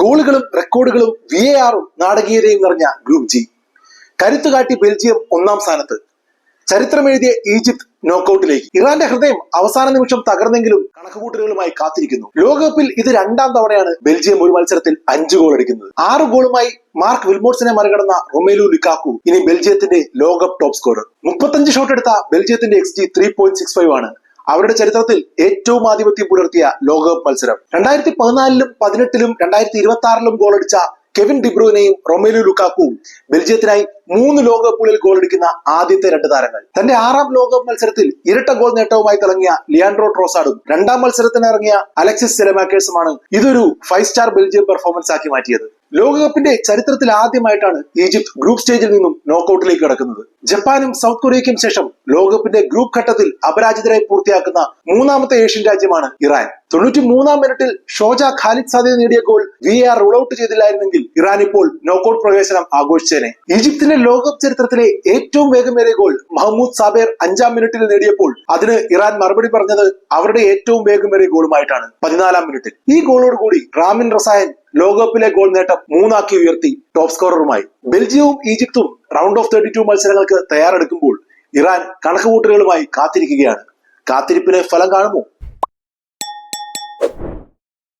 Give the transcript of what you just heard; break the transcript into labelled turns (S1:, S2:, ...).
S1: ഗോളുകളും റെക്കോർഡുകളും VAR-ഉം നാടകീയതയും നിറഞ്ഞ group G. കരുത്തുകാട്ടി Belgium ഒന്നാം സ്ഥാനത്ത്. ചരിത്രമെഴുതിയ ഈജിപ്ത് നോക്കൌട്ടിലേക്ക്. ഇറാന്റെ ഹൃദയം അവസാന നിമിഷം തകർന്നെങ്കിലും കണക്കുകൂട്ടലുകളുമായി കാത്തിരിക്കുന്നു. ലോകകപ്പിൽ ഇത് രണ്ടാം തവണയാണ് ബെൽജിയം ഒരു മത്സരത്തിൽ 5 ഗോൾ അടിക്കുന്നത്. 6 ഗോളുമായി മാർക്ക് വിൽമോട്സിനെ മറികടന്ന റൊമേലു ലുക്കാക്കു ഇനി ബെൽജിയത്തിന്റെ ലോകകപ്പ് ടോപ്പ് സ്കോറർ. 35 ഷോട്ട് എടുത്ത ബെൽജിയത്തിന്റെ XG 3.65 ആണ്. അവരുടെ ചരിത്രത്തിൽ ഏറ്റവും ആധിപത്യം പുലർത്തിയ ലോകകപ്പ് മത്സരം. 2014-ലും 2018-ലും 2026-ലും ഗോളടിച്ച കെവിൻ ഡിബ്രൂയിനെയും റൊമേലു ലുക്കാക്കുവും ബെൽജിയത്തിനായി 3 ലോകകപ്പുകളിൽ ഗോളടിക്കുന്ന ആദ്യത്തെ 2 താരങ്ങൾ. തന്റെ 6ാം ലോകകപ്പ് മത്സരത്തിൽ ഇരട്ട ഗോൾ നേട്ടവുമായി തിളങ്ങിയ ലിയാൻഡ്രോ ട്രോസാർഡും 2ാം മത്സരത്തിന് ഇറങ്ങിയ അലക്സിസ് സെലമാക്കേഴ്സുമാണ് ഇതൊരു 5 സ്റ്റാർ ബെൽജിയം പെർഫോമൻസ് ആക്കി മാറ്റിയത്. ലോകകപ്പിന്റെ ചരിത്രത്തിൽ ആദ്യമായിട്ടാണ് ഈജിപ്ത് ഗ്രൂപ്പ് സ്റ്റേജിൽ നിന്നും നോക്കൌട്ടിലേക്ക് കടക്കുന്നത്. ജപ്പാനും സൗത്ത് കൊറിയയ്ക്കും ശേഷം ലോകകപ്പിന്റെ ഗ്രൂപ്പ് ഘട്ടത്തിൽ അപരാജിതരായി പൂർത്തിയാക്കുന്ന 3ാമത്തെ ഏഷ്യൻ രാജ്യമാണ് ഇറാൻ. 93-ാം മിനിറ്റിൽ ഷോജ ഖാലിദ് സാദിയ നേടിയ ഗോൾ VAR റൂൾ ഔട്ട് ചെയ്തില്ലായിരുന്നെങ്കിൽ ഇറാൻ ഇപ്പോൾ നോക്കൌട്ട് പ്രവേശനം ആഘോഷിച്ചേനെ. ഈജിപ്തിന്റെ ലോകകപ്പ് ചരിത്രത്തിലെ ഏറ്റവും വേഗമേറിയ ഗോൾ മഹ്മൂദ് സാബേർ 5ാം മിനിറ്റിൽ നേടിയപ്പോൾ അതിന് ഇറാൻ മറുപടി പറഞ്ഞത് അവരുടെ ഏറ്റവും വേഗമേറിയ ഗോളുമായിട്ടാണ് 14ാം മിനിറ്റിൽ. ഈ ഗോളോടുകൂടി റാമിൻ റസായൻ ലോകകപ്പിലെ ഗോൾ നേട്ടം 3 ആക്കി ഉയർത്തി ടോപ്പ് സ്കോററുമായി. ബെൽജിയവും ഈജിപ്തും റൗണ്ട് ഓഫ് 32 മത്സരങ്ങൾക്ക് തയ്യാറെടുക്കുമ്പോൾ ഇറാൻ കണക്കുകൂട്ടലുകളുമായി കാത്തിരിക്കുകയാണ്. കാത്തിരിപ്പിന് ഫലം കാണുമോ?